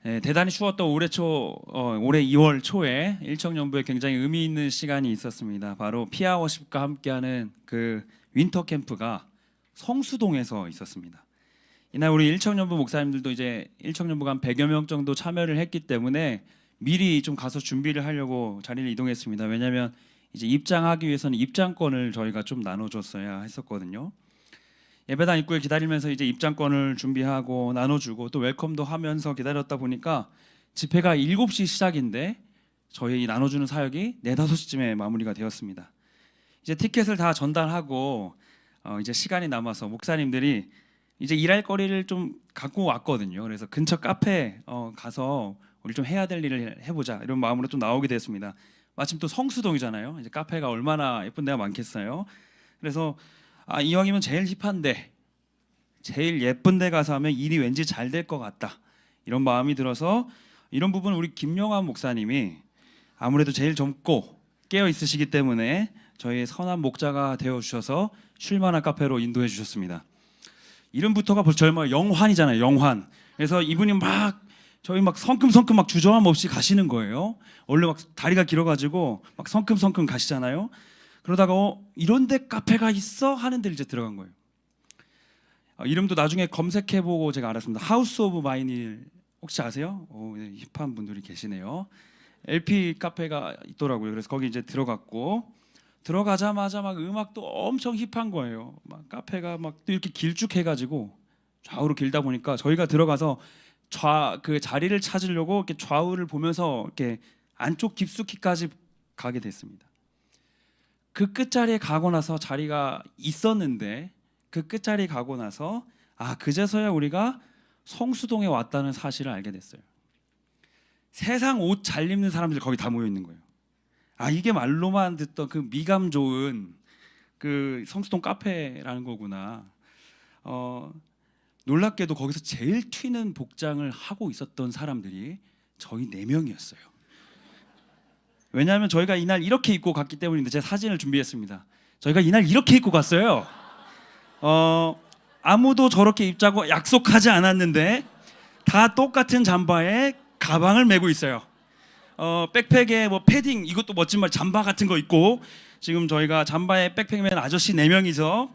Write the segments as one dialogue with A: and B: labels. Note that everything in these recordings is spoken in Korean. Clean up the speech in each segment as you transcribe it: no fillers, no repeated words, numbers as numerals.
A: 네, 대단히 추웠던 올해 2월 초에 일청연부에 굉장히 의미 있는 시간이 있었습니다. 바로 피아워십과 함께하는 그 윈터 캠프가 성수동에서 있었습니다. 이날 우리 일청연부 목사님들도 이제 일청연부가 한 100여 명 정도 참여를 했기 때문에 미리 좀 가서 준비를 하려고 자리를 이동했습니다. 왜냐하면 이제 입장하기 위해서는 입장권을 저희가 좀 나눠줬어야 했었거든요. 예배당 입구에 기다리면서 이제 입장권을 준비하고 나눠주고 또 웰컴도 하면서 기다렸다 보니까 집회가 7시 시작인데 저희 나눠주는 사역이 4, 5시쯤에 마무리가 되었습니다. 이제 티켓을 다 전달하고 이제 시간이 남아서 목사님들이 이제 일할 거리를 좀 갖고 왔거든요. 그래서 근처 카페 가서 우리 좀 해야 될 일을 해보자 이런 마음으로 좀 나오게 됐습니다. 마침 또 성수동이잖아요. 이제 카페가 얼마나 예쁜 데가 많겠어요. 그래서 이왕이면 제일 힙한데 제일 예쁜 데 가서 하면 일이 왠지 잘 될 것 같다 이런 마음이 들어서 이런 부분 우리 김용환 목사님이 아무래도 제일 젊고 깨어 있으시기 때문에 저희의 선한 목자가 되어 주셔서 쉴만한 카페로 인도해 주셨습니다. 이름부터가 벌써 젊어요. 영환이잖아요. 영환. 그래서 이분이 막 저희 막 성큼성큼 막 주저함 없이 가시는 거예요. 원래 막 다리가 길어가지고 막 성큼성큼 가시잖아요. 그러다가 이런 데 카페가 있어? 하는 데를 이제 들어간 거예요. 이름도 나중에 검색해보고 제가 알았습니다. 하우스 오브 바이닐 혹시 아세요? 힙한 분들이 계시네요. LP 카페가 있더라고요. 그래서 거기 이제 들어갔고 들어가자마자 막 음악도 엄청 힙한 거예요. 막 카페가 막 또 이렇게 길쭉해가지고 좌우로 길다 보니까 저희가 들어가서 그 자리를 찾으려고 이렇게 좌우를 보면서 이렇게 안쪽 깊숙이까지 가게 됐습니다. 그 끝자리에 가고 나서 자리가 있었는데 그 끝자리에 가고 나서 그제서야 우리가 성수동에 왔다는 사실을 알게 됐어요. 세상 옷 잘 입는 사람들 거기 다 모여 있는 거예요. 이게 말로만 듣던 그 미감 좋은 그 성수동 카페라는 거구나. 놀랍게도 거기서 제일 튀는 복장을 하고 있었던 사람들이 저희 4명이었어요. 왜냐하면 저희가 이날 이렇게 입고 갔기 때문인데 제가 사진을 준비했습니다. 저희가 이날 이렇게 입고 갔어요. 아무도 저렇게 입자고 약속하지 않았는데 다 똑같은 잠바에 가방을 메고 있어요. 백팩에 뭐 패딩 이것도 멋진 말 잠바 같은 거 입고 지금 저희가 잠바에 백팩 맨 아저씨 4명이서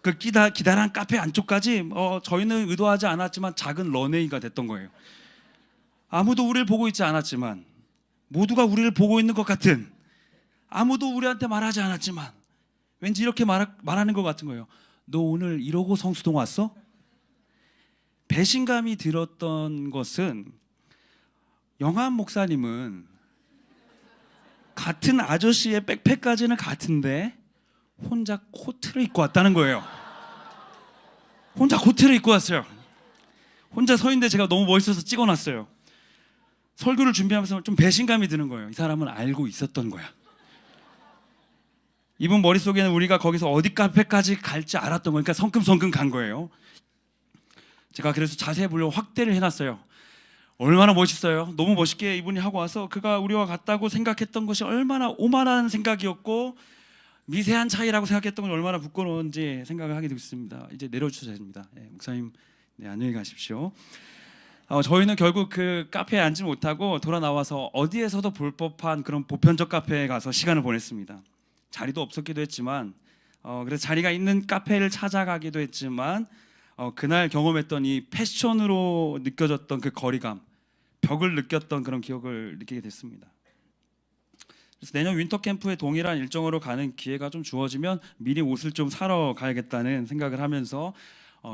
A: 그 기다란 카페 안쪽까지 저희는 의도하지 않았지만 작은 런웨이가 됐던 거예요. 아무도 우리를 보고 있지 않았지만 모두가 우리를 보고 있는 것 같은, 아무도 우리한테 말하지 않았지만 왠지 이렇게 말하는 것 같은 거예요. 너 오늘 이러고 성수동 왔어? 배신감이 들었던 것은 영환 목사님은 같은 아저씨의 백팩까지는 같은데 혼자 코트를 입고 왔다는 거예요. 혼자 코트를 입고 왔어요. 혼자 서 있는데 제가 너무 멋있어서 찍어놨어요. 설교를 준비하면서 좀 배신감이 드는 거예요. 이 사람은 알고 있었던 거야. 이분 머릿속에는 우리가 거기서 어디 카페까지 갈지 알았던 거니까 성큼성큼 간 거예요. 제가 그래서 자세히 보려고 확대를 해놨어요. 얼마나 멋있어요. 너무 멋있게 이분이 하고 와서 그가 우리와 같다고 생각했던 것이 얼마나 오만한 생각이었고 미세한 차이라고 생각했던 건 얼마나 부끄러운지 생각을 하게 됐습니다. 이제 내려주셔야 됩니다. 목사님 안녕히 가십시오. 저희는 결국 그 카페에 앉지 못하고 돌아 나와서 어디에서도 볼 법한 그런 보편적 카페에 가서 시간을 보냈습니다. 자리도 없었기도 했지만 그래서 자리가 있는 카페를 찾아가기도 했지만 그날 경험했던 이 패션으로 느껴졌던 그 거리감, 벽을 느꼈던 그런 기억을 느끼게 됐습니다. 그래서 내년 윈터 캠프에 동일한 일정으로 가는 기회가 좀 주어지면 미리 옷을 좀 사러 가야겠다는 생각을 하면서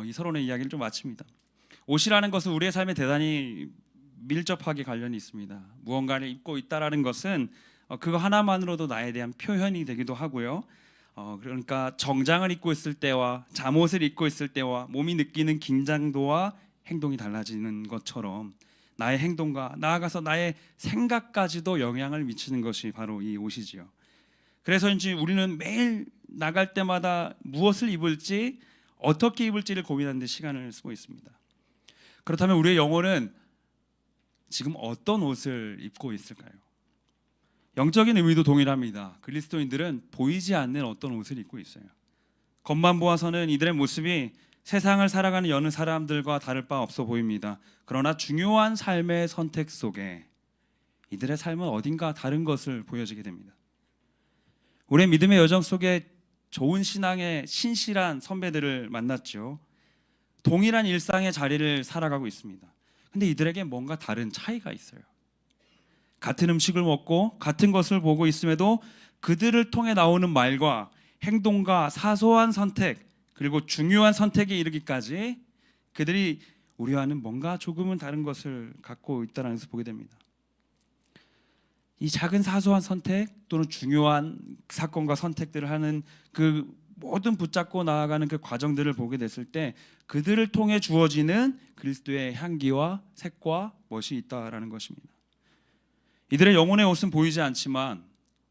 A: 이 서론의 이야기를 좀 마칩니다. 옷이라는 것은 우리의 삶에 대단히 밀접하게 관련이 있습니다. 무언가를 입고 있다라는 것은 그거 하나만으로도 나에 대한 표현이 되기도 하고요. 그러니까 정장을 입고 있을 때와 잠옷을 입고 있을 때와 몸이 느끼는 긴장도와 행동이 달라지는 것처럼 나의 행동과 나아가서 나의 생각까지도 영향을 미치는 것이 바로 이 옷이지요. 그래서인지 우리는 매일 나갈 때마다 무엇을 입을지 어떻게 입을지를 고민하는 데 시간을 쓰고 있습니다. 그렇다면 우리의 영혼은 지금 어떤 옷을 입고 있을까요? 영적인 의미도 동일합니다. 그리스도인들은 보이지 않는 어떤 옷을 입고 있어요. 겉만 보아서는 이들의 모습이 세상을 살아가는 여느 사람들과 다를 바 없어 보입니다. 그러나 중요한 삶의 선택 속에 이들의 삶은 어딘가 다른 것을 보여지게 됩니다. 우리의 믿음의 여정 속에 좋은 신앙의 신실한 선배들을 만났죠. 동일한 일상의 자리를 살아가고 있습니다. 근데 이들에게 뭔가 다른 차이가 있어요. 같은 음식을 먹고 같은 것을 보고 있음에도 그들을 통해 나오는 말과 행동과 사소한 선택, 그리고 중요한 선택에 이르기까지 그들이 우리와는 뭔가 조금은 다른 것을 갖고 있다는 것을 보게 됩니다. 이 작은 사소한 선택 또는 중요한 사건과 선택들을 하는 그 모든 붙잡고 나아가는 그 과정들을 보게 됐을 때 그들을 통해 주어지는 그리스도의 향기와 색과 멋이 있다라는 것입니다. 이들의 영혼의 옷은 보이지 않지만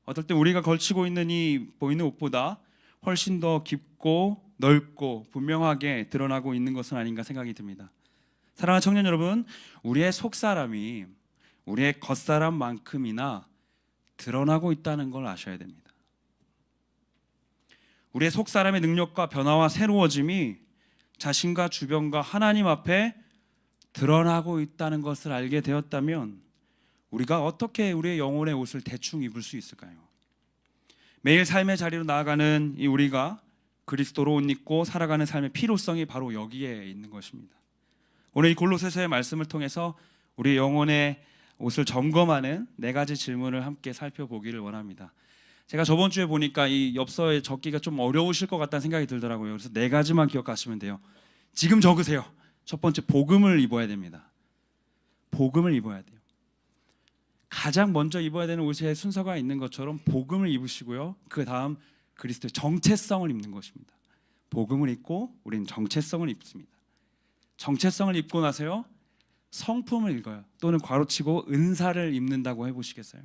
A: 어떨 때 우리가 걸치고 있는 이 보이는 옷보다 훨씬 더 깊고 넓고 분명하게 드러나고 있는 것은 아닌가 생각이 듭니다. 사랑하는 청년 여러분, 우리의 속사람이 우리의 겉사람만큼이나 드러나고 있다는 걸 아셔야 됩니다. 우리의 속사람의 능력과 변화와 새로워짐이 자신과 주변과 하나님 앞에 드러나고 있다는 것을 알게 되었다면 우리가 어떻게 우리의 영혼의 옷을 대충 입을 수 있을까요? 매일 삶의 자리로 나아가는 이 우리가 그리스도로 옷 입고 살아가는 삶의 필요성이 바로 여기에 있는 것입니다. 오늘 이 골로새서의 말씀을 통해서 우리 영혼의 옷을 점검하는 4가지 질문을 함께 살펴보기를 원합니다. 제가 저번 주에 보니까 이 엽서에 적기가 좀 어려우실 것 같다는 생각이 들더라고요. 그래서 4가지만 기억하시면 돼요. 지금 적으세요. 첫 번째, 복음을 입어야 됩니다. 복음을 입어야 돼요. 가장 먼저 입어야 되는 옷의 순서가 있는 것처럼 복음을 입으시고요. 그 다음 그리스도의 정체성을 입는 것입니다. 복음을 입고 우리는 정체성을 입습니다. 정체성을 입고 나서요, 성품을 읽어요. 또는 괄호치고 은사를 입는다고 해보시겠어요?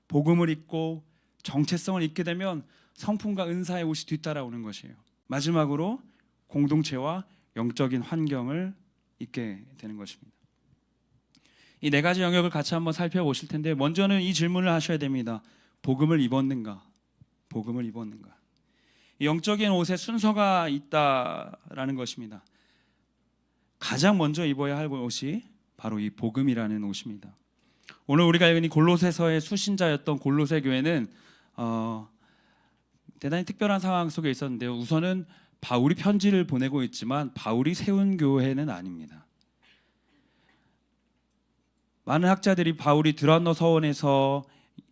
A: 복음을 입고 정체성을 입게 되면 성품과 은사의 옷이 뒤따라오는 것이에요. 마지막으로 공동체와 영적인 환경을 입게 되는 것입니다. 이 4가지 영역을 같이 한번 살펴보실 텐데 먼저는 이 질문을 하셔야 됩니다. 복음을 입었는가? 복음을 입었는가? 영적인 옷에 순서가 있다라는 것입니다. 가장 먼저 입어야 할 옷이 바로 이 복음이라는 옷입니다. 오늘 우리가 읽은 이 골로새서의 수신자였던 골로새 교회는 대단히 특별한 상황 속에 있었는데요. 우선은 바울이 편지를 보내고 있지만 바울이 세운 교회는 아닙니다. 많은 학자들이 바울이 드란노 서원에서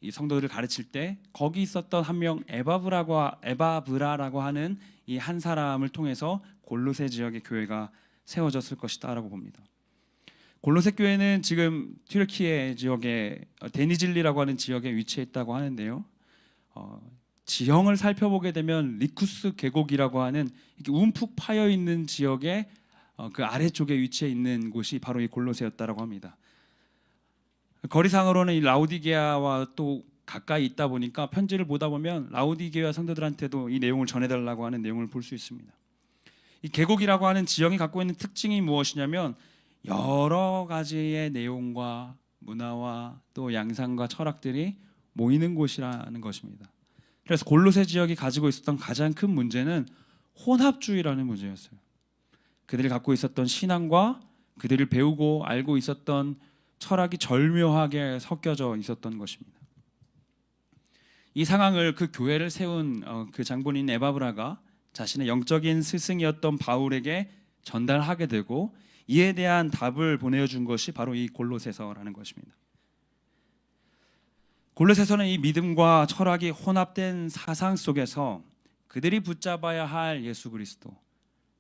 A: 이 성도들을 가르칠 때 거기 있었던 한 명 에바브라라고 하는 이 한 사람을 통해서 골로새 지역의 교회가 세워졌을 것이다라고 봅니다. 골로새 교회는 지금 튀르키예 지역의 데니질리라고 하는 지역에 위치해 있다고 하는데요. 지형을 살펴보게 되면 리쿠스 계곡이라고 하는 이렇게 움푹 파여 있는 지역의 그 아래쪽에 위치해 있는 곳이 바로 이 골로새였다라고 합니다. 거리상으로는 이 라오디게아와 또 가까이 있다 보니까 편지를 보다 보면 라오디게아 성도들한테도 이 내용을 전해달라고 하는 내용을 볼 수 있습니다. 이 계곡이라고 하는 지형이 갖고 있는 특징이 무엇이냐면 여러 가지의 내용과 문화와 또 양상과 철학들이 모이는 곳이라는 것입니다. 그래서 골로새 지역이 가지고 있었던 가장 큰 문제는 혼합주의라는 문제였어요. 그들이 갖고 있었던 신앙과 그들을 배우고 알고 있었던 철학이 절묘하게 섞여져 있었던 것입니다. 이 상황을 그 교회를 세운 그 장본인 에바브라가 자신의 영적인 스승이었던 바울에게 전달하게 되고 이에 대한 답을 보내준 것이 바로 이 골로새서라는 것입니다. 골로새서는 이 믿음과 철학이 혼합된 사상 속에서 그들이 붙잡아야 할 예수 그리스도,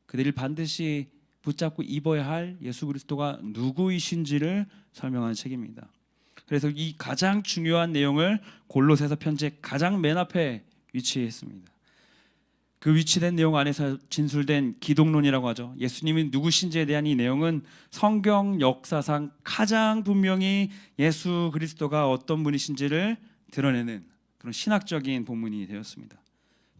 A: 그들이 반드시 붙잡고 입어야 할 예수 그리스도가 누구이신지를 설명하는 책입니다. 그래서 이 가장 중요한 내용을 골로새서 편지의 가장 맨 앞에 위치했습니다. 그 위치된 내용 안에서 진술된 기독론이라고 하죠. 예수님이 누구신지에 대한 이 내용은 성경 역사상 가장 분명히 예수 그리스도가 어떤 분이신지를 드러내는 그런 신학적인 본문이 되었습니다.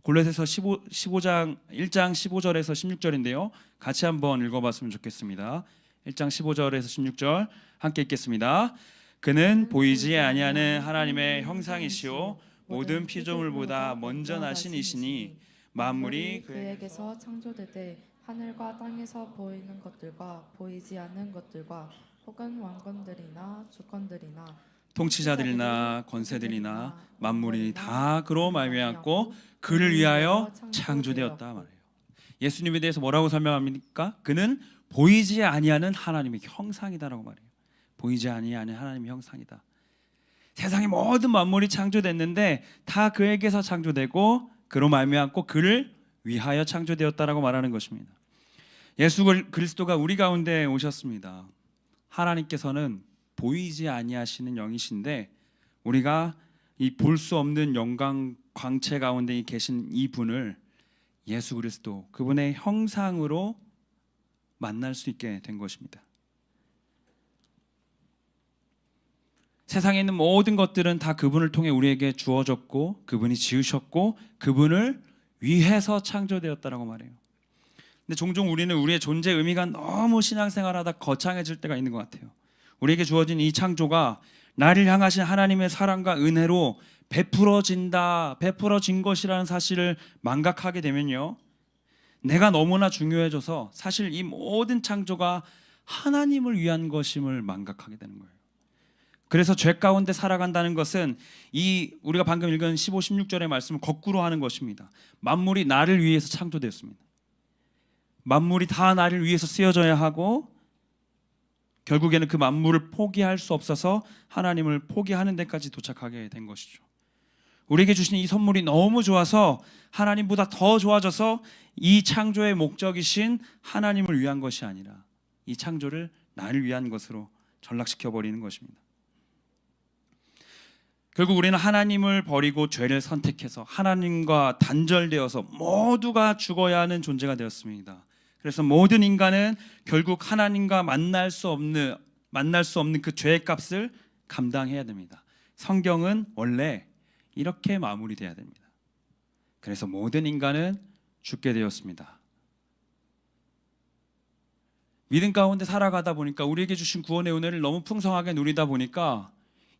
A: 골로새서 15장 1장 15절에서 16절인데요. 같이 한번 읽어봤으면 좋겠습니다. 1장 15절에서 16절 함께 읽겠습니다. 그는 보이지 아니하는 하나님의 형상이시오 모든 피조물보다 먼저 나신 이시니 만물이
B: 그에게서 창조되되 하늘과 땅에서 보이는 것들과 보이지 않는 것들과 혹은 왕권들이나 주권들이나
A: 통치자들이나 권세들이나 만물이 다 그로 말미암고 그를 위하여 창조되었다 말해요. 예수님에 대해서 뭐라고 설명합니까? 그는 보이지 아니하는 하나님의 형상이다라고 말해요. 보이지 아니하는 하나님의 형상이다. 세상의 모든 만물이 창조됐는데 다 그에게서 창조되고 그로 말미암고 그를 위하여 창조되었다라고 말하는 것입니다. 예수 그리스도가 우리 가운데 오셨습니다. 하나님께서는 보이지 아니하시는 영이신데 우리가 이 볼 수 없는 영광 광채 가운데 계신 이 분을 예수 그리스도 그분의 형상으로 만날 수 있게 된 것입니다. 세상에 있는 모든 것들은 다 그분을 통해 우리에게 주어졌고 그분이 지으셨고 그분을 위해서 창조되었다라고 말해요. 근데 종종 우리는 우리의 존재 의미가 너무 신앙생활하다 거창해질 때가 있는 것 같아요. 우리에게 주어진 이 창조가 나를 향하신 하나님의 사랑과 은혜로 베풀어진 것이라는 사실을 망각하게 되면요, 내가 너무나 중요해져서 사실 이 모든 창조가 하나님을 위한 것임을 망각하게 되는 거예요. 그래서 죄 가운데 살아간다는 것은 이 우리가 방금 읽은 15, 16절의 말씀을 거꾸로 하는 것입니다. 만물이 나를 위해서 창조되었습니다. 만물이 다 나를 위해서 쓰여져야 하고 결국에는 그 만물을 포기할 수 없어서 하나님을 포기하는 데까지 도착하게 된 것이죠. 우리에게 주신 이 선물이 너무 좋아서 하나님보다 더 좋아져서 이 창조의 목적이신 하나님을 위한 것이 아니라 이 창조를 나를 위한 것으로 전락시켜버리는 것입니다. 결국 우리는 하나님을 버리고 죄를 선택해서 하나님과 단절되어서 모두가 죽어야 하는 존재가 되었습니다. 그래서 모든 인간은 결국 하나님과 만날 수 없는 그 죄의 값을 감당해야 됩니다. 성경은 원래 이렇게 마무리돼야 됩니다. 그래서 모든 인간은 죽게 되었습니다. 믿음 가운데 살아가다 보니까 우리에게 주신 구원의 은혜를 너무 풍성하게 누리다 보니까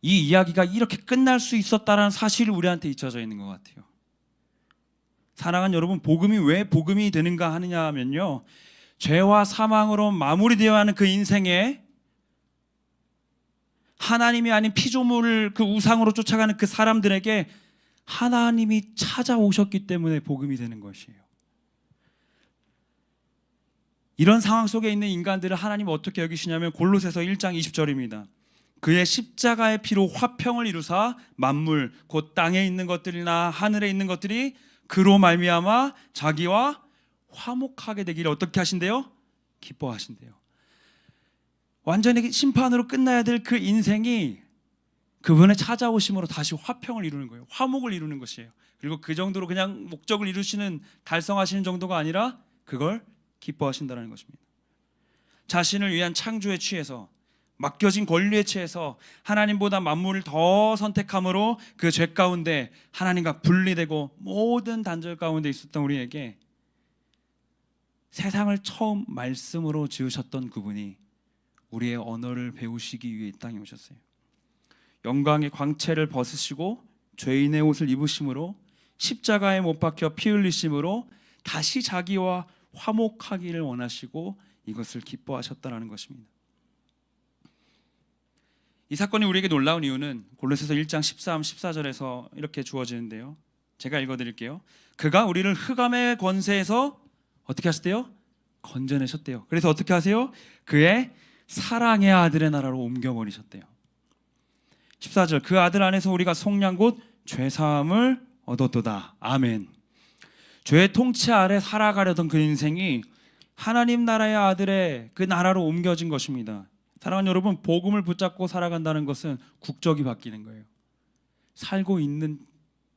A: 이 이야기가 이렇게 끝날 수 있었다는 사실이 우리한테 잊혀져 있는 것 같아요. 사랑하는 여러분, 복음이 왜 복음이 되는가 하느냐면요, 죄와 사망으로 마무리되어야 하는 그 인생에 하나님이 아닌 피조물을 그 우상으로 쫓아가는 그 사람들에게 하나님이 찾아오셨기 때문에 복음이 되는 것이에요. 이런 상황 속에 있는 인간들을 하나님은 어떻게 여기시냐면 골로새서 1장 20절입니다. 그의 십자가의 피로 화평을 이루사 만물 곧 땅에 있는 것들이나 하늘에 있는 것들이 그로 말미암아 자기와 화목하게 되기를 어떻게 하신대요? 기뻐하신대요. 완전히 심판으로 끝나야 될 그 인생이 그분의 찾아오심으로 다시 화평을 이루는 거예요. 화목을 이루는 것이에요. 그리고 그 정도로 그냥 목적을 이루시는, 달성하시는 정도가 아니라 그걸 기뻐하신다는 것입니다. 자신을 위한 창조에 취해서, 맡겨진 권리에 취해서 하나님보다 만물을 더 선택함으로 그 죄 가운데 하나님과 분리되고 모든 단절 가운데 있었던 우리에게 세상을 처음 말씀으로 지으셨던 그분이 우리의 언어를 배우시기 위해 이 땅에 오셨어요. 영광의 광채를 벗으시고 죄인의 옷을 입으심으로 십자가에 못 박혀 피 흘리심으로 다시 자기와 화목하기를 원하시고 이것을 기뻐하셨다는 것입니다. 이 사건이 우리에게 놀라운 이유는 골로새서 1장 13, 14절에서 이렇게 주어지는데요, 제가 읽어드릴게요. 그가 우리를 흑암의 권세에서 어떻게 하셨대요? 건져내셨대요. 그래서 어떻게 하세요? 그의 사랑의 아들의 나라로 옮겨버리셨대요. 14절, 그 아들 안에서 우리가 속량 곧 죄사함을 얻었도다. 아멘. 죄의 통치 아래 살아가려던 그 인생이 하나님 나라의 아들의 그 나라로 옮겨진 것입니다. 사랑하는 여러분, 복음을 붙잡고 살아간다는 것은 국적이 바뀌는 거예요. 살고 있는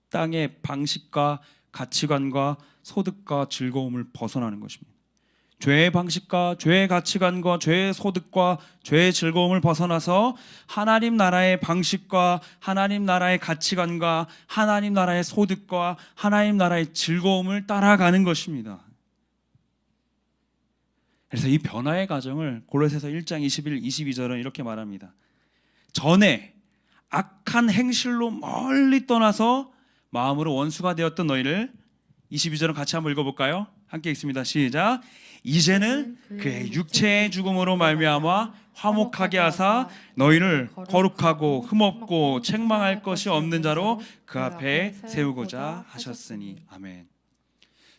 A: 땅의 방식과 가치관과 소득과 즐거움을 벗어나는 것입니다. 죄의 방식과 죄의 가치관과 죄의 소득과 죄의 즐거움을 벗어나서 하나님 나라의 방식과 하나님 나라의 가치관과 하나님 나라의 소득과 하나님 나라의 즐거움을 따라가는 것입니다. 그래서 이 변화의 과정을 골로새서 1장 21, 22절은 이렇게 말합니다. 전에 악한 행실로 멀리 떠나서 마음으로 원수가 되었던 너희를, 22절은 같이 한번 읽어볼까요? 함께 읽습니다. 시작. 이제는 그의 육체의 죽음으로 말미암아 화목하게 하사 너희를 거룩하고 흠없고 책망할 것이 없는 자로 그 앞에 세우고자 하셨으니. 아멘.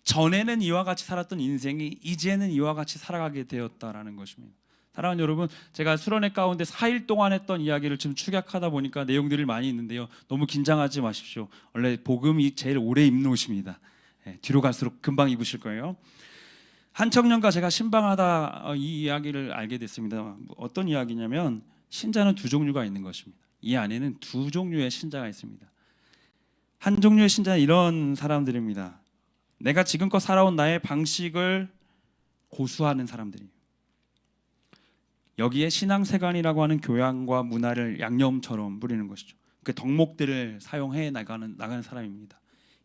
A: 전에는 이와 같이 살았던 인생이 이제는 이와 같이 살아가게 되었다라는 것입니다. 사랑하는 여러분, 제가 수련회 가운데 4일 동안 했던 이야기를 지금 축약하다 보니까 내용들이 많이 있는데요, 너무 긴장하지 마십시오. 원래 복음이 제일 오래 입는 옷입니다. 뒤로 갈수록 금방 입으실 거예요. 한 청년과 제가 신방하다 이 이야기를 알게 됐습니다. 어떤 이야기냐면, 신자는 두 종류가 있는 것입니다. 이 안에는 두 종류의 신자가 있습니다. 한 종류의 신자는 이런 사람들입니다. 내가 지금껏 살아온 나의 방식을 고수하는 사람들이에요. 여기에 신앙세관이라고 하는 교양과 문화를 양념처럼 뿌리는 것이죠. 그 덕목들을 사용해 나가는 사람입니다.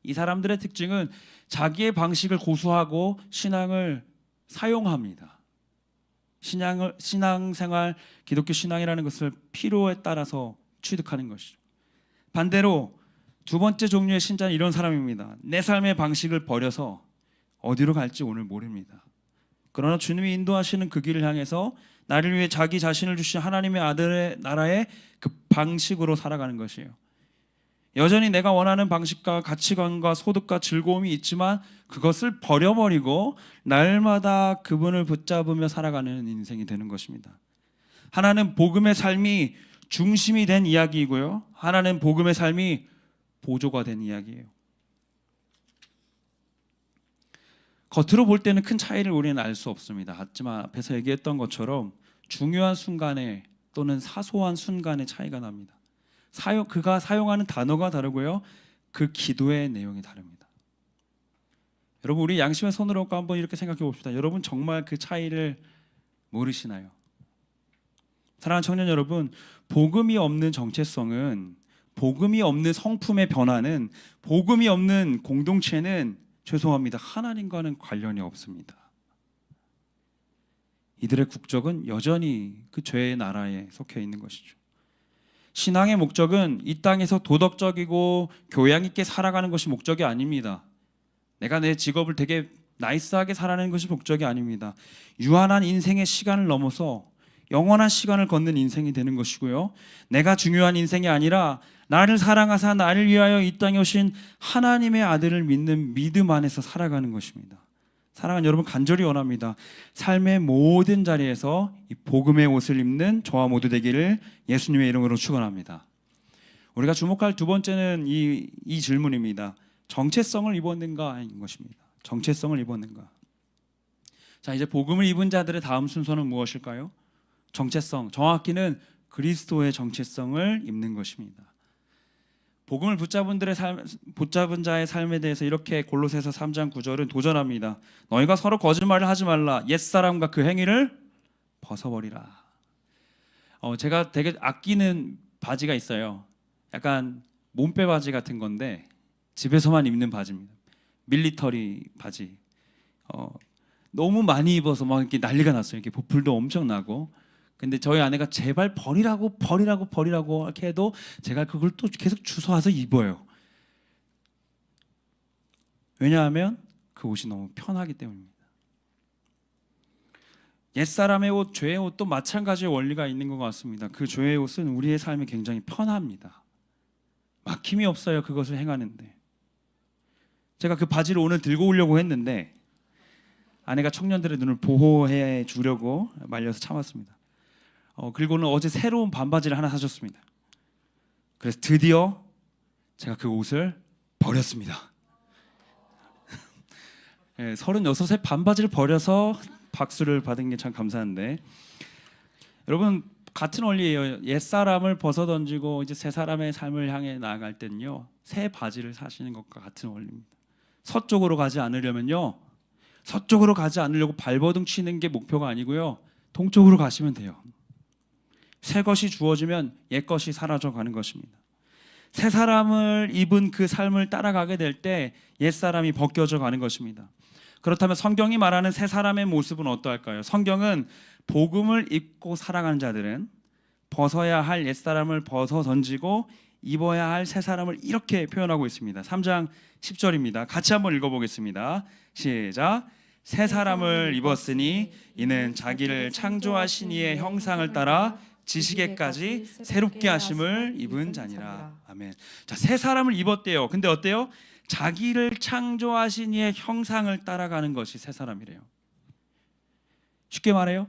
A: 이 사람들의 특징은 자기의 방식을 고수하고 신앙을 사용합니다. 신앙생활, 기독교 신앙이라는 것을 필요에 따라서 취득하는 것이죠. 반대로 두 번째 종류의 신자는 이런 사람입니다. 내 삶의 방식을 버려서 어디로 갈지 오늘 모릅니다. 그러나 주님이 인도하시는 그 길을 향해서 나를 위해 자기 자신을 주신 하나님의 아들의 나라의 그 방식으로 살아가는 것이에요. 여전히 내가 원하는 방식과 가치관과 소득과 즐거움이 있지만 그것을 버려버리고 날마다 그분을 붙잡으며 살아가는 인생이 되는 것입니다. 하나는 복음의 삶이 중심이 된 이야기이고요, 하나는 복음의 삶이 보조가 된 이야기예요. 겉으로 볼 때는 큰 차이를 우리는 알 수 없습니다. 하지만 앞에서 얘기했던 것처럼 중요한 순간에 또는 사소한 순간에 차이가 납니다. 그가 사용하는 단어가 다르고요, 그 기도의 내용이 다릅니다. 여러분, 우리 양심의 손으로 한번 이렇게 생각해 봅시다. 여러분 정말 그 차이를 모르시나요? 사랑하는 청년 여러분, 복음이 없는 정체성은, 복음이 없는 성품의 변화는, 복음이 없는 공동체는, 죄송합니다, 하나님과는 관련이 없습니다. 이들의 국적은 여전히 그 죄의 나라에 속해 있는 것이죠. 신앙의 목적은 이 땅에서 도덕적이고 교양 있게 살아가는 것이 목적이 아닙니다. 내가 내 직업을 되게 나이스하게 살아내는 것이 목적이 아닙니다. 유한한 인생의 시간을 넘어서 영원한 시간을 걷는 인생이 되는 것이고요, 내가 중요한 인생이 아니라 나를 사랑하사 나를 위하여 이 땅에 오신 하나님의 아들을 믿는 믿음 안에서 살아가는 것입니다. 사랑하는 여러분, 간절히 원합니다. 삶의 모든 자리에서 이 복음의 옷을 입는 저와 모두 되기를 예수님의 이름으로 축원합니다. 우리가 주목할 두 번째는 이 질문입니다. 정체성을 입었는가인 것입니다. 정체성을 입었는가. 자, 이제 복음을 입은 자들의 다음 순서는 무엇일까요? 정체성, 정확히는 그리스도의 정체성을 입는 것입니다. 복음을 붙잡은 자의 삶에 대해서 이렇게 골로새서 3장 9절은 도전합니다. 너희가 서로 거짓말을 하지 말라. 옛사람과 그 행위를 벗어버리라. 제가 되게 아끼는 바지가 있어요. 약간 몸빼 바지 같은 건데 집에서만 입는 바지입니다. 밀리터리 바지. 너무 많이 입어서 막 이렇게 난리가 났어요. 이렇게 보풀도 엄청 나고. 근데 저희 아내가 제발 버리라고 이렇게 해도 제가 그걸 또 계속 주워와서 입어요. 왜냐하면 그 옷이 너무 편하기 때문입니다. 옛사람의 옷, 죄의 옷도 마찬가지의 원리가 있는 것 같습니다. 그 죄의 옷은 우리의 삶에 굉장히 편합니다. 막힘이 없어요, 그것을 행하는데. 제가 그 바지를 오늘 들고 오려고 했는데 아내가 청년들의 눈을 보호해 주려고 말려서 참았습니다. 그리고는 어제 새로운 반바지를 하나 사줬습니다. 그래서 드디어 제가 그 옷을 버렸습니다. 36의 반바지를 버려서 박수를 받은 게 참 감사한데, 여러분 같은 원리예요. 옛사람을 벗어던지고 이제 새 사람의 삶을 향해 나아갈 때는요, 새 바지를 사시는 것과 같은 원리입니다. 서쪽으로 가지 않으려면요, 서쪽으로 가지 않으려고 발버둥 치는 게 목표가 아니고요, 동쪽으로 가시면 돼요. 새 것이 주어지면 옛 것이 사라져 가는 것입니다. 새 사람을 입은 그 삶을 따라가게 될 때 옛 사람이 벗겨져 가는 것입니다. 그렇다면 성경이 말하는 새 사람의 모습은 어떠할까요? 성경은 복음을 입고 살아가는 자들은 벗어야 할 옛 사람을 벗어 던지고 입어야 할 새 사람을 이렇게 표현하고 있습니다. 3장 10절입니다. 같이 한번 읽어보겠습니다. 시작. 새 사람을 입었으니 이는 자기를 창조하신 이의 형상을 따라 지식에까지 새롭게 하심을 입은 자니라. 아멘. 자, 새 사람을 입었대요. 근데 어때요? 자기를 창조하신 이의 형상을 따라가는 것이 새 사람이래요. 쉽게 말해요,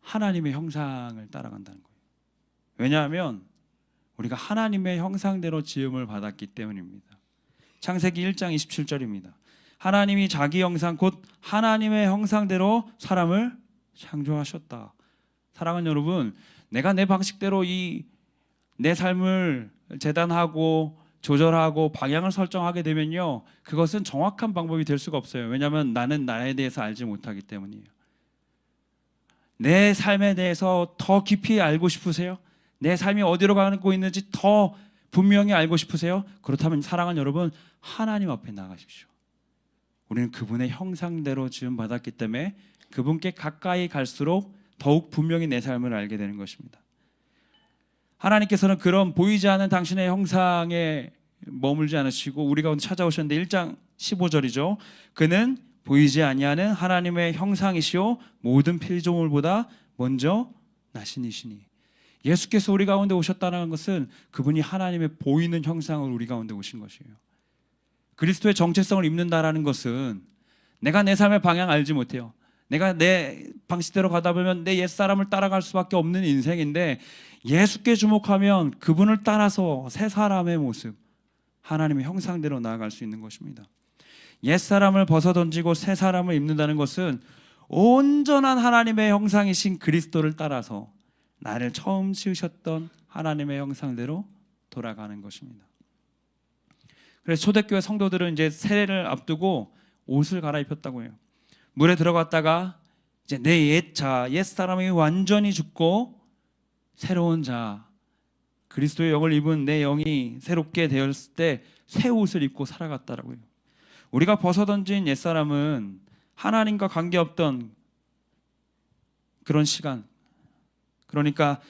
A: 하나님의 형상을 따라간다는 거예요. 왜냐하면 우리가 하나님의 형상대로 지음을 받았기 때문입니다. 창세기 1장 27절입니다. 하나님이 자기 형상 곧 하나님의 형상대로 사람을 창조하셨다. 사랑하는 여러분, 내가 내 방식대로 내 삶을 재단하고 조절하고 방향을 설정하게 되면요, 그것은 정확한 방법이 될 수가 없어요. 왜냐하면 나는 나에 대해서 알지 못하기 때문이에요. 내 삶에 대해서 더 깊이 알고 싶으세요? 내 삶이 어디로 가고 있는지 더 분명히 알고 싶으세요? 그렇다면 사랑하는 여러분, 하나님 앞에 나가십시오. 우리는 그분의 형상대로 지음 받았기 때문에 그분께 가까이 갈수록 더욱 분명히 내 삶을 알게 되는 것입니다. 하나님께서는 그런 보이지 않는 당신의 형상에 머물지 않으시고 우리 가운데 찾아오셨는데 1장 15절이죠. 그는 보이지 아니하는 하나님의 형상이시요 모든 피조물보다 먼저 나신 이시니. 예수께서 우리 가운데 오셨다는 것은 그분이 하나님의 보이는 형상으로 우리 가운데 오신 것이에요. 그리스도의 정체성을 입는다라는 것은 내가 내 삶의 방향 알지 못해요. 내가 내 방식대로 가다 보면 내 옛사람을 따라갈 수밖에 없는 인생인데, 예수께 주목하면 그분을 따라서 새 사람의 모습, 하나님의 형상대로 나아갈 수 있는 것입니다. 옛사람을 벗어던지고 새 사람을 입는다는 것은 온전한 하나님의 형상이신 그리스도를 따라서 나를 처음 지으셨던 하나님의 형상대로 돌아가는 것입니다. 그래서 초대교회 성도들은 이제 세례를 앞두고 옷을 갈아입혔다고 해요. 물에 들어갔다가 이제 내 옛사람이 완전히 죽고 새로운 자, 그리스도의 영을 입은 내 영이 새롭게 되었을 때 새 옷을 입고 살아갔다라고 해요. 우리가 벗어던진 옛사람은 하나님과 관계없던 그런 시간, 그러니까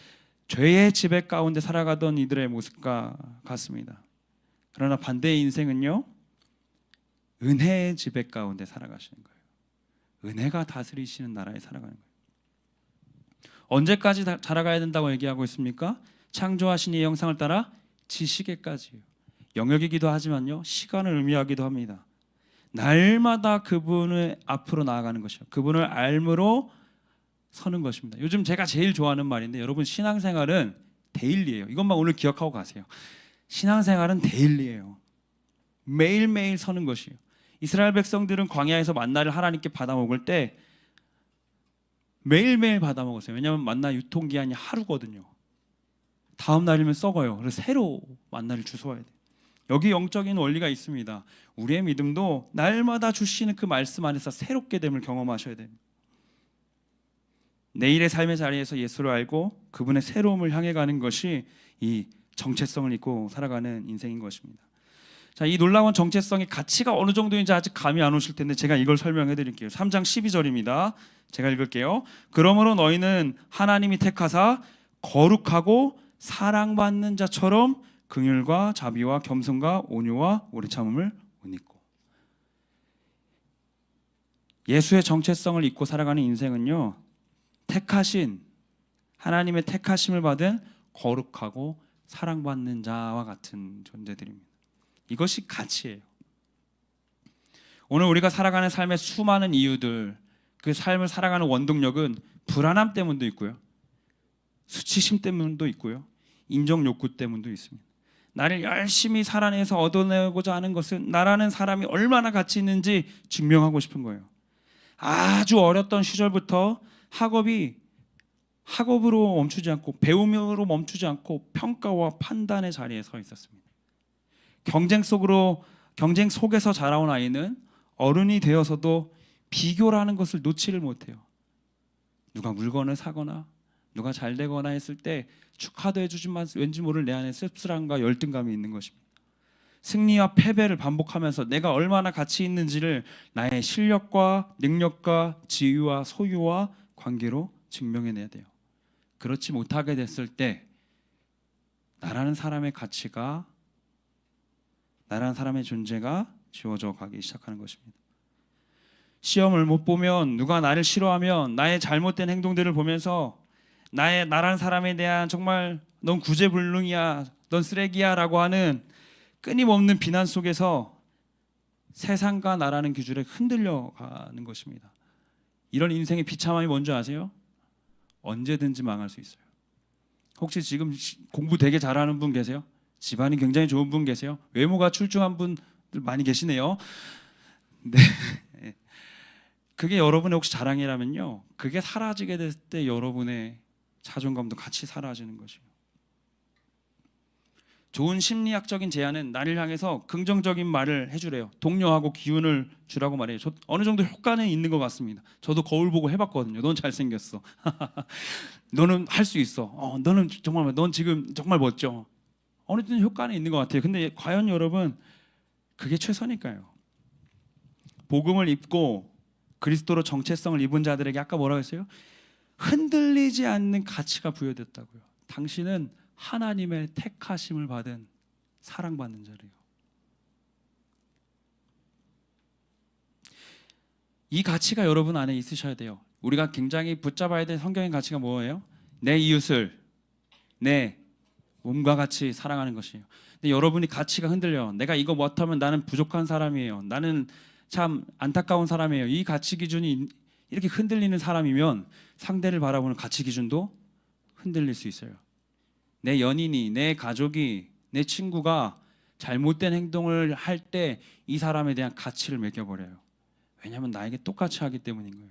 A: 죄의 지배 가운데 살아가던 이들의 모습과 같습니다. 그러나 반대의 인생은요, 은혜의 지배 가운데 살아가시는 거예요. 은혜가 다스리시는 나라에 살아가는 거예요. 언제까지 자라가야 된다고 얘기하고 있습니까? 창조하신 이의 형상을 따라 지식에까지요. 영역이기도 하지만요, 시간을 의미하기도 합니다. 날마다 그분을 앞으로 나아가는 것이요, 그분을 알므로 서는 것입니다. 요즘 제가 제일 좋아하는 말인데, 여러분, 신앙생활은 데일리예요. 이것만 오늘 기억하고 가세요. 신앙생활은 데일리예요. 매일매일 서는 것이에요. 이스라엘 백성들은 광야에서 만나를 하나님께 받아 먹을 때 매일매일 받아 먹었어요. 왜냐하면 만나 유통기한이 하루거든요. 다음 날이면 썩어요. 그래서 새로 만나를 주워야 돼요. 여기 영적인 원리가 있습니다. 우리의 믿음도 날마다 주시는 그 말씀 안에서 새롭게 됨을 경험하셔야 됩니다. 내일의 삶의 자리에서 예수를 알고 그분의 새로움을 향해 가는 것이 이 정체성을 입고 살아가는 인생인 것입니다. 자, 이 놀라운 정체성의 가치가 어느 정도인지 아직 감이 안 오실 텐데 제가 이걸 설명해 드릴게요. 3장 12절입니다. 제가 읽을게요. 그러므로 너희는 하나님이 택하사 거룩하고 사랑받는 자처럼 긍휼과 자비와 겸손과 온유와 오래 참음을 못 잊고. 예수의 정체성을 입고 살아가는 인생은요, 택하신, 하나님의 택하심을 받은 거룩하고 사랑받는 자와 같은 존재들입니다. 이것이 가치예요. 오늘 우리가 살아가는 삶의 수많은 이유들, 그 삶을 살아가는 원동력은 불안함 때문도 있고요, 수치심 때문도 있고요, 인정 욕구 때문도 있습니다. 나를 열심히 살아내서 얻어내고자 하는 것은 나라는 사람이 얼마나 가치 있는지 증명하고 싶은 거예요. 아주 어렸던 시절부터 학업으로 멈추지 않고, 배움으로 멈추지 않고 평가와 판단의 자리에 서 있었습니다. 경쟁 속에서 자라온 아이는 어른이 되어서도 비교라는 것을 놓지를 못해요. 누가 물건을 사거나 누가 잘 되거나 했을 때 축하도 해주지만 왠지 모를 내 안에 씁쓸함과 열등감이 있는 것입니다. 승리와 패배를 반복하면서 내가 얼마나 가치 있는지를 나의 실력과 능력과 지위와 소유와 관계로 증명해내야 돼요. 그렇지 못하게 됐을 때 나라는 사람의 가치가, 나라는 사람의 존재가 지워져 가기 시작하는 것입니다. 시험을 못 보면, 누가 나를 싫어하면, 나의 잘못된 행동들을 보면서 나라는 사람에 대한 정말 넌 구제불능이야, 넌 쓰레기야라고 하는 끊임없는 비난 속에서 세상과 나라는 기준에 흔들려 가는 것입니다. 이런 인생의 비참함이 뭔지 아세요? 언제든지 망할 수 있어요. 혹시 지금 공부 되게 잘하는 분 계세요? 집안이 굉장히 좋은 분 계세요? 외모가 출중한 분들 많이 계시네요. 네. 그게 여러분의 혹시 자랑이라면요, 그게 사라지게 됐을 때 여러분의 자존감도 같이 사라지는 것이에요. 좋은 심리학적인 제안은 나를 향해서 긍정적인 말을 해주래요. 독려하고 기운을 주라고 말해요. 어느 정도 효과는 있는 것 같습니다. 저도 거울 보고 해봤거든요. 넌 잘생겼어. 너는 할 수 있어. 너는 정말, 넌 지금 정말 멋져. 어느 정도 효과는 있는 것 같아요. 근데 과연 여러분, 그게 최선일까요? 복음을 입고 그리스도로 정체성을 입은 자들에게 아까 뭐라고 했어요? 흔들리지 않는 가치가 부여됐다고요. 당신은 하나님의 택하심을 받은 사랑받는 자래요. 이 가치가 여러분 안에 있으셔야 돼요. 우리가 굉장히 붙잡아야 될 성경의 가치가 뭐예요? 내 이웃을 내 몸과 같이 사랑하는 것이에요. 근데 여러분이 가치가 흔들려. 내가 이거 못하면 나는 부족한 사람이에요. 나는 참 안타까운 사람이에요. 이 가치 기준이 이렇게 흔들리는 사람이면 상대를 바라보는 가치 기준도 흔들릴 수 있어요. 내 연인이, 내 가족이, 내 친구가 잘못된 행동을 할 때 이 사람에 대한 가치를 매겨버려요. 왜냐하면 나에게 똑같이 하기 때문인 거예요.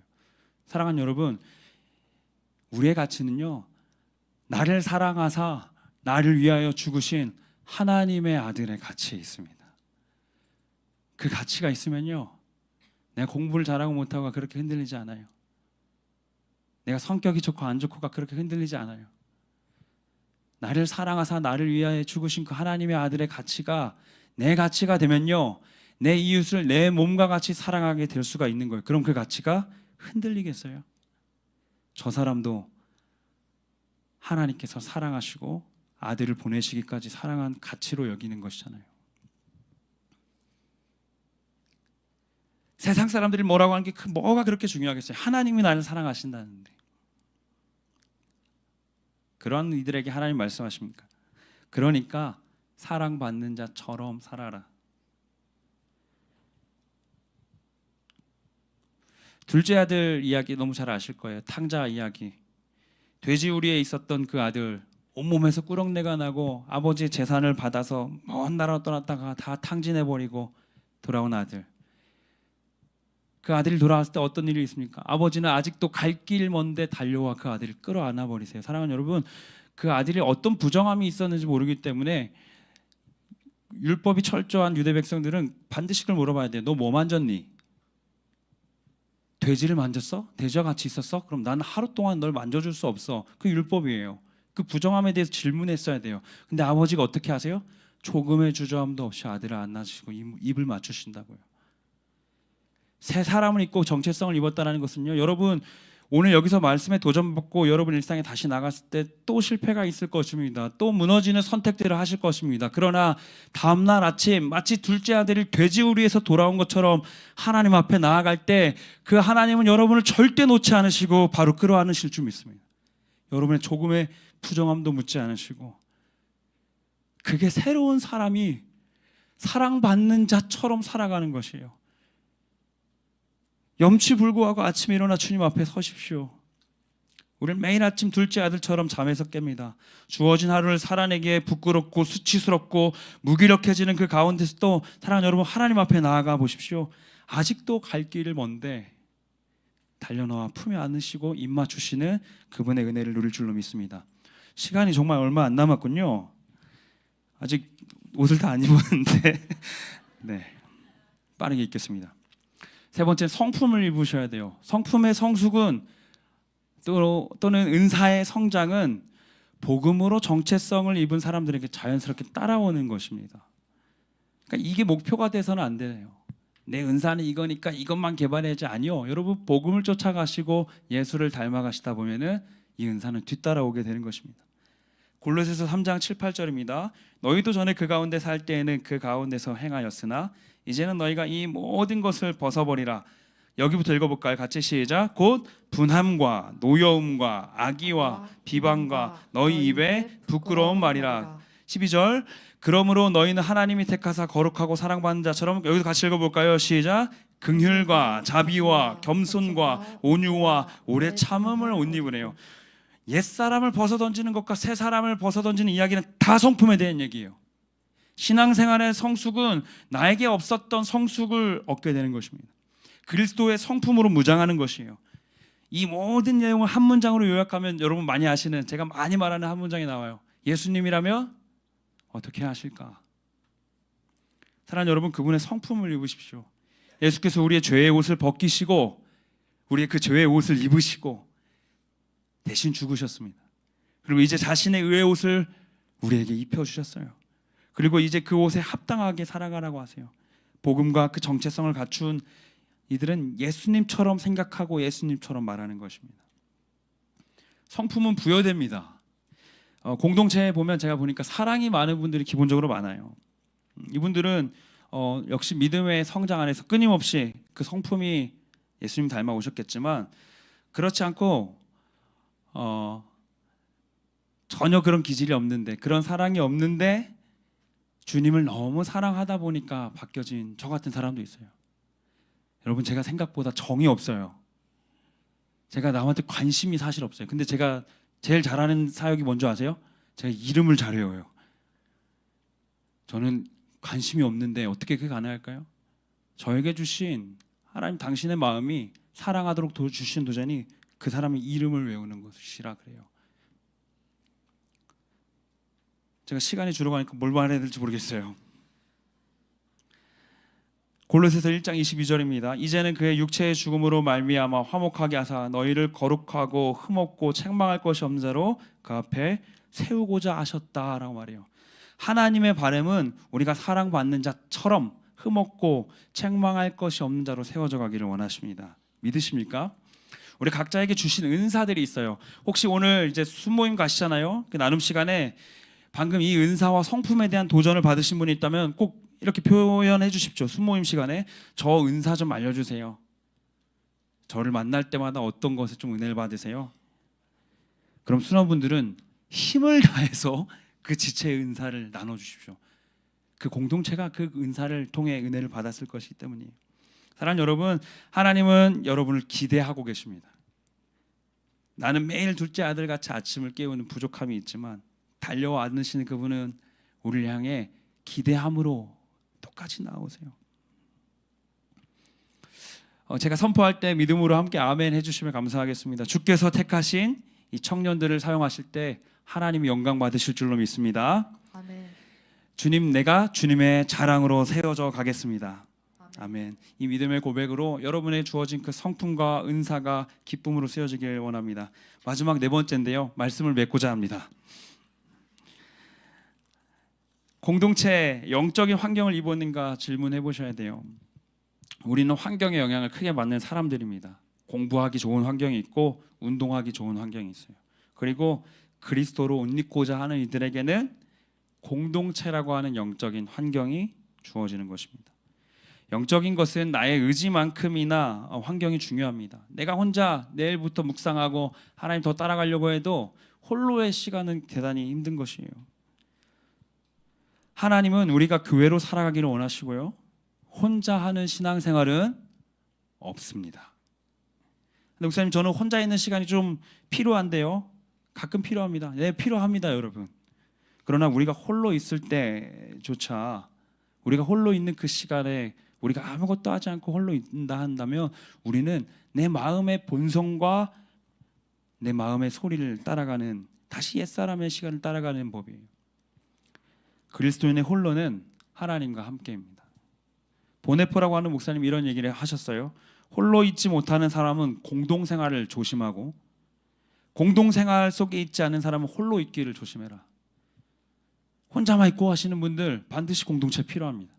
A: 사랑하는 여러분, 우리의 가치는요, 나를 사랑하사 나를 위하여 죽으신 하나님의 아들의 가치에 있습니다. 그 가치가 있으면요, 내가 공부를 잘하고 못하고가 그렇게 흔들리지 않아요. 내가 성격이 좋고 안 좋고가 그렇게 흔들리지 않아요. 나를 사랑하사 나를 위하여 죽으신 그 하나님의 아들의 가치가 내 가치가 되면요, 내 이웃을 내 몸과 같이 사랑하게 될 수가 있는 거예요. 그럼 그 가치가 흔들리겠어요? 저 사람도 하나님께서 사랑하시고 아들을 보내시기까지 사랑한 가치로 여기는 것이잖아요. 세상 사람들이 뭐라고 하는 게 뭐가 그렇게 중요하겠어요? 하나님이 나를 사랑하신다는데. 그런 이들에게 하나님 말씀하십니까? 그러니까 사랑받는 자처럼 살아라. 둘째 아들 이야기 너무 잘 아실 거예요. 탕자 이야기. 돼지우리에 있었던 그 아들, 온몸에서 꾸렁내가 나고 아버지의 재산을 받아서 먼 나라로 떠났다가 다 탕진해버리고 돌아온 아들. 그 아들이 돌아왔을 때 어떤 일이 있습니까? 아버지는 아직도 갈 길 먼데 달려와 그 아들을 끌어안아 버리세요. 사랑하는 여러분, 그 아들이 어떤 부정함이 있었는지 모르기 때문에 율법이 철저한 유대 백성들은 반드시 그걸 물어봐야 돼요. 너 뭐 만졌니? 돼지를 만졌어? 돼지와 같이 있었어? 그럼 나는 하루 동안 널 만져줄 수 없어. 그 율법이에요. 그 부정함에 대해서 질문했어야 돼요. 근데 아버지가 어떻게 하세요? 조금의 주저함도 없이 아들을 안아주시고 입을 맞추신다고요. 새 사람을 입고 정체성을 입었다는 것은요, 여러분 오늘 여기서 말씀에 도전받고 여러분 일상에 다시 나갔을 때 또 실패가 있을 것입니다. 또 무너지는 선택들을 하실 것입니다. 그러나 다음날 아침 마치 둘째 아들이 돼지우리에서 돌아온 것처럼 하나님 앞에 나아갈 때 그 하나님은 여러분을 절대 놓지 않으시고 바로 끌어안으실 줄 믿습니다. 여러분의 조금의 부정함도 묻지 않으시고, 그게 새로운 사람이 사랑받는 자처럼 살아가는 것이에요. 염치불구하고 아침에 일어나 주님 앞에 서십시오. 우리는 매일 아침 둘째 아들처럼 잠에서 깹니다. 주어진 하루를 살아내기에 부끄럽고 수치스럽고 무기력해지는 그 가운데서도 사랑하는 여러분, 하나님 앞에 나아가 보십시오. 아직도 갈 길을 먼데 달려나와 품에 안으시고 입 맞추시는 그분의 은혜를 누릴 줄로 믿습니다. 시간이 정말 얼마 안 남았군요. 아직 옷을 다 안 입었는데 네, 빠르게 읽겠습니다. 세 번째, 성품을 입으셔야 돼요. 성품의 성숙은 또는 은사의 성장은 복음으로 정체성을 입은 사람들에게 자연스럽게 따라오는 것입니다. 그러니까 이게 목표가 돼서는 안 돼요. 내 은사는 이거니까 이것만 개발해야지. 아니요. 여러분, 복음을 쫓아가시고 예수를 닮아가시다 보면은 이 은사는 뒤따라오게 되는 것입니다. 골로새서 3장 7, 8절입니다. 너희도 전에 그 가운데 살 때에는 그 가운데서 행하였으나 이제는 너희가 이 모든 것을 벗어버리라. 여기부터 읽어볼까요? 같이 시작. 곧 분함과 노여움과 악의와 비방과 너희 입에 부끄러운 말이라. 12절. 그러므로 너희는 하나님이 택하사 거룩하고 사랑받는 자처럼, 여기서 같이 읽어볼까요? 시작. 긍휼과 자비와 겸손과 온유와 오래 참음을 옷 입으래요. 옛사람을 벗어던지는 것과 새사람을 벗어던지는 이야기는 다 성품에 대한 얘기예요. 신앙생활의 성숙은 나에게 없었던 성숙을 얻게 되는 것입니다. 그리스도의 성품으로 무장하는 것이에요. 이 모든 내용을 한 문장으로 요약하면 여러분 많이 아시는, 제가 많이 말하는 한 문장이 나와요. 예수님이라면 어떻게 하실까? 사랑하는 여러분, 그분의 성품을 입으십시오. 예수께서 우리의 죄의 옷을 벗기시고 우리의 그 죄의 옷을 입으시고 대신 죽으셨습니다. 그리고 이제 자신의 의의 옷을 우리에게 입혀주셨어요. 그리고 이제 그 옷에 합당하게 살아가라고 하세요. 복음과 그 정체성을 갖춘 이들은 예수님처럼 생각하고 예수님처럼 말하는 것입니다. 성품은 부여됩니다. 공동체에 보면 제가 보니까 사랑이 많은 분들이 기본적으로 많아요. 이분들은 역시 믿음의 성장 안에서 끊임없이 그 성품이 예수님 닮아 오셨겠지만 그렇지 않고 전혀 그런 기질이 없는데, 그런 사랑이 없는데 주님을 너무 사랑하다 보니까 바뀌어진 저 같은 사람도 있어요. 여러분, 제가 생각보다 정이 없어요. 제가 남한테 관심이 사실 없어요. 근데 제가 제일 잘하는 사역이 뭔지 아세요? 제가 이름을 잘 외워요. 저는 관심이 없는데 어떻게 그게 가능할까요? 저에게 주신 하나님 당신의 마음이 사랑하도록 주신 도전이 그 사람의 이름을 외우는 것이라 그래요. 제가 시간이 줄어가니까 뭘 말해야 될지 모르겠어요. 골로새서 1장 22절입니다. 이제는 그의 육체의 죽음으로 말미암아 화목하게 하사 너희를 거룩하고 흠없고 책망할 것이 없는 자로 그 앞에 세우고자 하셨다라고 말해요. 하나님의 바람은 우리가 사랑받는 자처럼 흠없고 책망할 것이 없는 자로 세워져 가기를 원하십니다. 믿으십니까? 우리 각자에게 주신 은사들이 있어요. 혹시 오늘 이제 순모임 가시잖아요. 그 나눔 시간에 방금 이 은사와 성품에 대한 도전을 받으신 분이 있다면 꼭 이렇게 표현해 주십시오. 순모임 시간에 저 은사 좀 알려주세요. 저를 만날 때마다 어떤 것에 좀 은혜를 받으세요? 그럼 순원분들은 힘을 다해서 그 지체의 은사를 나눠주십시오. 그 공동체가 그 은사를 통해 은혜를 받았을 것이기 때문이에요. 사랑하는 여러분, 하나님은 여러분을 기대하고 계십니다. 나는 매일 둘째 아들같이 아침을 깨우는 부족함이 있지만 달려와 안으시는 그분은 우리를 향해 기대함으로 똑같이 나오세요. 제가 선포할 때 믿음으로 함께 아멘 해주시면 감사하겠습니다. 주께서 택하신 이 청년들을 사용하실 때 하나님이 영광 받으실 줄로 믿습니다.
B: 아멘.
A: 주님, 내가 주님의 자랑으로 세워져 가겠습니다.
B: 아멘.
A: 아멘. 이 믿음의 고백으로 여러분의 주어진 그 성품과 은사가 기쁨으로 쓰여지길 원합니다. 마지막 네 번째인데요, 말씀을 맺고자 합니다. 공동체에 영적인 환경을 입었는가 질문해 보셔야 돼요. 우리는 환경의 영향을 크게 받는 사람들입니다. 공부하기 좋은 환경이 있고 운동하기 좋은 환경이 있어요. 그리고 그리스도로 옷 입고자 하는 이들에게는 공동체라고 하는 영적인 환경이 주어지는 것입니다. 영적인 것은 나의 의지만큼이나 환경이 중요합니다. 내가 혼자 내일부터 묵상하고 하나님 더 따라가려고 해도 홀로의 시간은 대단히 힘든 것이에요. 하나님은 우리가 교회로 살아가기를 원하시고요, 혼자 하는 신앙생활은 없습니다. 근데 목사님, 저는 혼자 있는 시간이 좀 필요한데요. 가끔 필요합니다. 네, 필요합니다, 여러분. 그러나 우리가 홀로 있을 때조차, 우리가 홀로 있는 그 시간에 우리가 아무것도 하지 않고 홀로 있다 한다면 우리는 내 마음의 본성과 내 마음의 소리를 따라가는, 다시 옛사람의 시간을 따라가는 법이에요. 그리스도인의 홀로는 하나님과 함께입니다. 보네포라고 하는 목사님이 이런 얘기를 하셨어요. 홀로 있지 못하는 사람은 공동생활을 조심하고 공동생활 속에 있지 않은 사람은 홀로 있기를 조심해라. 혼자만 있고 하시는 분들 반드시 공동체 필요합니다.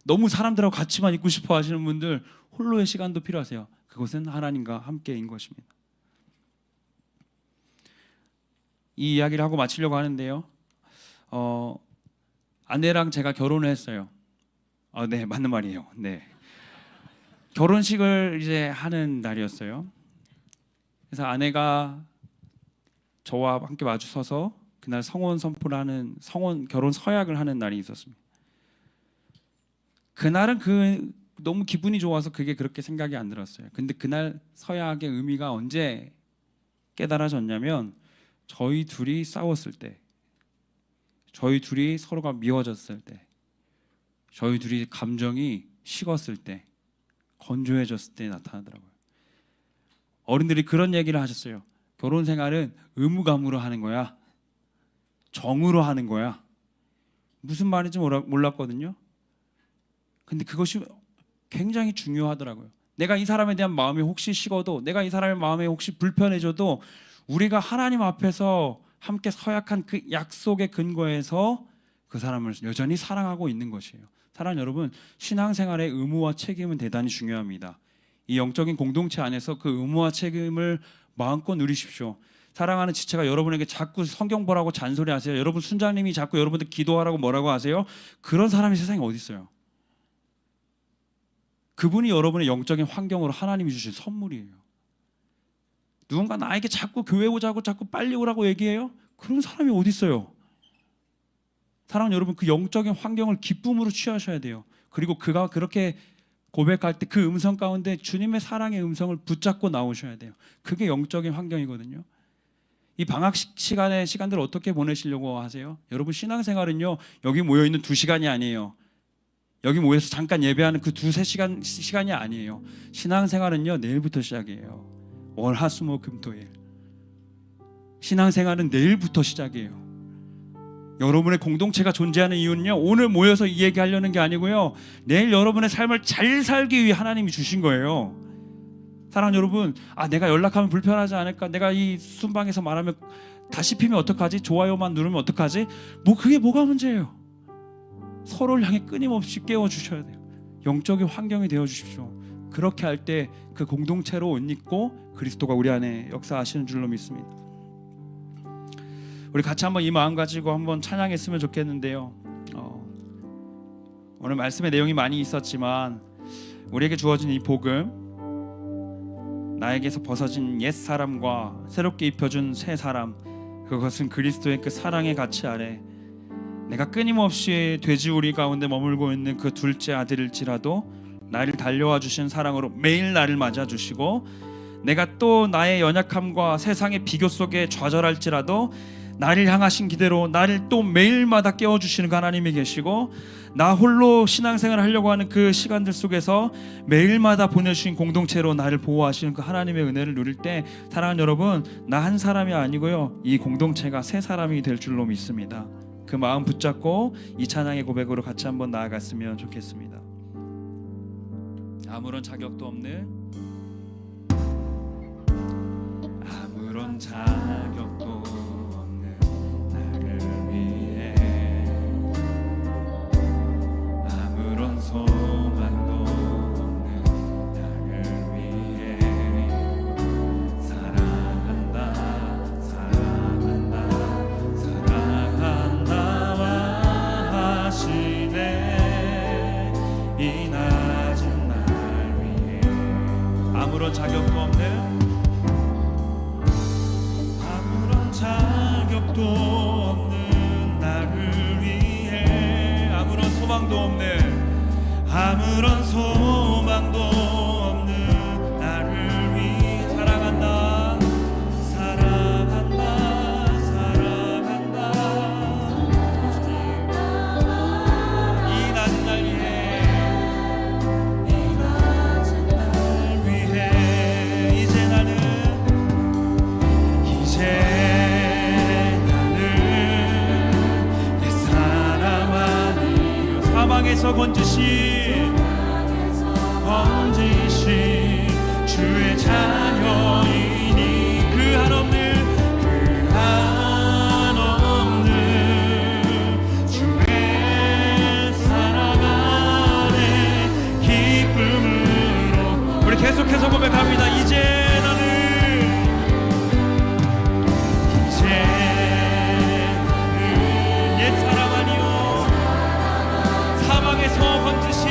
A: 너무 사람들하고 같이만 있고 싶어 하시는 분들 홀로의 시간도 필요하세요. 그것은 하나님과 함께인 것입니다. 이 이야기를 하고 마치려고 하는데요, 아내랑 제가 결혼을 했어요. 네, 맞는 말이에요. 네. 결혼식을 이제 하는 날이었어요. 그래서 아내가 저와 함께 마주서서 그날 성혼 선포를 하는 성혼 결혼 서약을 하는 날이 있었습니다. 그날은 너무 기분이 좋아서 그게 그렇게 생각이 안 들었어요. 근데 그날 서약의 의미가 언제 깨달아졌냐면 저희 둘이 싸웠을 때, 저희 둘이 서로가 미워졌을 때, 저희 둘이 감정이 식었을 때, 건조해졌을 때 나타나더라고요. 어른들이 그런 얘기를 하셨어요. 결혼 생활은 의무감으로 하는 거야. 정으로 하는 거야. 무슨 말인지 몰랐거든요. 근데 그것이 굉장히 중요하더라고요. 내가 이 사람에 대한 마음이 혹시 식어도, 내가 이 사람의 마음에 혹시 불편해져도 우리가 하나님 앞에서 함께 서약한 그 약속의 근거에서 그 사람을 여전히 사랑하고 있는 것이에요. 사랑하는 여러분, 신앙생활의 의무와 책임은 대단히 중요합니다. 이 영적인 공동체 안에서 그 의무와 책임을 마음껏 누리십시오. 사랑하는 지체가 여러분에게 자꾸 성경 보라고 잔소리하세요. 여러분 순장님이 자꾸 여러분들 기도하라고 뭐라고 하세요. 그런 사람이 세상에 어디 있어요? 그분이 여러분의 영적인 환경으로 하나님이 주신 선물이에요. 누군가 나에게 자꾸 교회 오자고 자꾸 빨리 오라고 얘기해요. 그런 사람이 어디 있어요? 사랑하는 여러분, 그 영적인 환경을 기쁨으로 취하셔야 돼요. 그리고 그가 그렇게 고백할 때 그 음성 가운데 주님의 사랑의 음성을 붙잡고 나오셔야 돼요. 그게 영적인 환경이거든요. 이 방학 시간의 시간들을 어떻게 보내시려고 하세요? 여러분, 신앙생활은요, 여기 모여있는 2시간이 아니에요. 여기 모여서 잠깐 예배하는 그 2-3시간 시간이 아니에요. 신앙생활은요, 내일부터 시작이에요. 월, 화, 수, 목, 금, 토, 일. 신앙생활은 내일부터 시작이에요. 여러분의 공동체가 존재하는 이유는요, 오늘 모여서 이 얘기하려는 게 아니고요, 내일 여러분의 삶을 잘 살기 위해 하나님이 주신 거예요. 사랑하는 여러분, 내가 연락하면 불편하지 않을까, 내가 이 순방에서 말하면 다시 피면 어떡하지, 좋아요만 누르면 어떡하지, 그게 뭐가 문제예요. 서로를 향해 끊임없이 깨워주셔야 돼요. 영적인 환경이 되어주십시오. 그렇게 할 때 그 공동체로 옷 입고 그리스도가 우리 안에 역사하시는 줄로 믿습니다. 우리 같이 한번 이 마음 가지고 한번 찬양했으면 좋겠는데요. 오늘 말씀의 내용이 많이 있었지만 우리에게 주어진 이 복음, 나에게서 벗어진 옛 사람과 새롭게 입혀준 새 사람, 그것은 그리스도의 그 사랑의 가치 아래 내가 끊임없이 돼지우리 가운데 머물고 있는 그 둘째 아들일지라도 나를 달려와 주신 사랑으로 매일 나를 맞아주시고, 내가 또 나의 연약함과 세상의 비교 속에 좌절할지라도 나를 향하신 기대로 나를 또 매일마다 깨워주시는 그 하나님이 계시고, 나 홀로 신앙생활을 하려고 하는 그 시간들 속에서 매일마다 보내주신 공동체로 나를 보호하시는 그 하나님의 은혜를 누릴 때, 사랑하는 여러분, 나 한 사람이 아니고요, 이 공동체가 세 사람이 될 줄로 믿습니다. 그 마음 붙잡고 이 찬양의 고백으로 같이 한번 나아갔으면 좋겠습니다. 아무런 자격도 없는, 아무런 자격도 없는 나를 위해, 아무런 소망도 없는 나를 위해 사랑한다, 사랑한다, 사랑한다와 하시네. 이 낮은 날 위해 아무런 자격도 없는, 아무런 자격도 없는 나를 위해, 아무런 소망도 없는, 아무런 소망도 없는 나를 위해 사랑한다, 사랑한다, 사랑한다. 이 낮은 날 위해, 이 낮은 날 위해 이제 나는 옛 사람 아니요, 사망에서 건지신 주의 자녀이니 그 한없는 주의 사랑 안에 기쁨으로 우리 계속해서 고백합니다. 이제 나는 옛 사람 아니요, 사망에서 건지신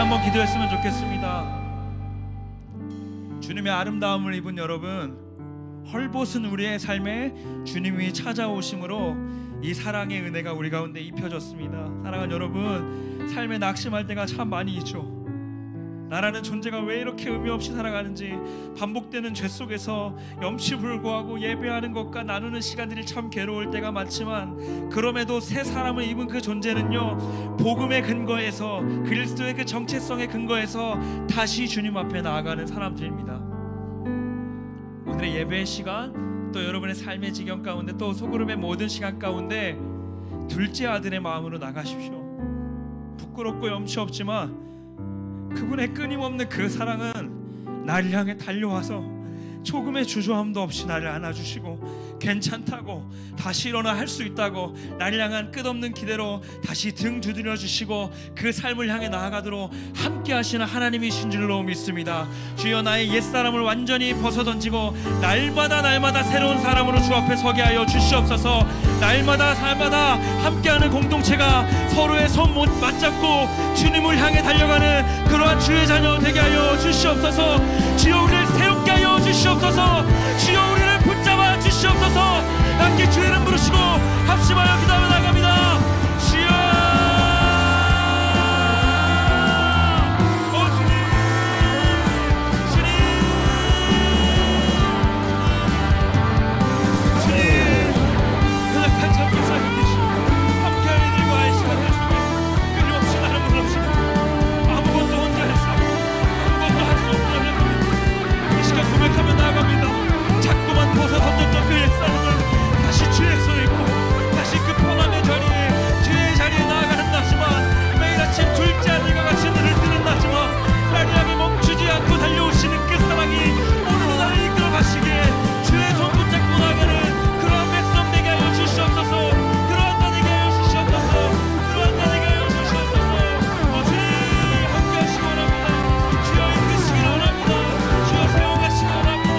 A: 한번 기도했으면 좋겠습니다. 주님의 아름다움을 입은 여러분, 헐벗은 우리의 삶에 주님이 찾아오심으로 이 사랑의 은혜가 우리 가운데 입혀졌습니다. 사랑하는 여러분, 삶에 낙심할 때가 참 많이 있죠. 나라는 존재가 왜 이렇게 의미 없이 살아가는지, 반복되는 죄 속에서 염치불고하고 예배하는 것과 나누는 시간들이 참 괴로울 때가 많지만, 그럼에도 새 사람을 입은 그 존재는요, 복음의 근거에서, 그리스도의 그 정체성의 근거에서 다시 주님 앞에 나아가는 사람들입니다. 오늘의 예배의 시간, 또 여러분의 삶의 지경 가운데, 또 소그룹의 모든 시간 가운데 둘째 아들의 마음으로 나가십시오. 부끄럽고 염치 없지만 그분의 끊임없는 그 사랑은 나를 향해 달려와서 조금의 주저함도 없이 나를 안아주시고, 괜찮다고, 다시 일어나 할 수 있다고, 나를 향한 끝없는 기대로 다시 등 두드려 주시고 그 삶을 향해 나아가도록 함께 하시는 하나님이신 줄로 믿습니다. 주여, 나의 옛사람을 완전히 벗어던지고 날마다 새로운 사람으로 주 앞에 서게 하여 주시옵소서. 날마다 함께하는 공동체가 서로의 손 맞잡고 주님을 향해 달려가는 그러한 주의 자녀 되게 하여 주시옵소서. 주여, 우리를 새롭게 하여 주시옵소서. 주여, 우리를 붙잡아 주시옵소서. 함께 주의 이름 부르시고 합심하여 기도하며 나갑니다. 주여, 오 주님, 연약한 참 기사님 되시고 함께하여 이들과 할 시간 되시고 끊임없이 나를 불러주시고 아무것도 혼자 해서 아무것도 할 수 없는 여러분, 이 시간 고백하며 나아갑니다. 자꾸만 벗어던졌던 그 옛사람을 다시 주의 손에 있고 다시 그 평안의 주의 자리에 나아가는 나지만, 매일 아침 둘째 아들과 같이 눈을 뜨는 나지만 나를 향해 멈추지 않고 달려오시는 그 사랑이 오늘도 나를 이끌어 가시기에 주의 손 붙잡고 나가는 그러한 백성 되게 하여 주시옵소서. 그러한 자 되게 하여 주시옵소서. 그러한 자 되게 하여 주시옵소서. 어제 함께 하시기 원합니다. 주여, 이끄시기 원합니다. 주여, 세워가시기 원합니다.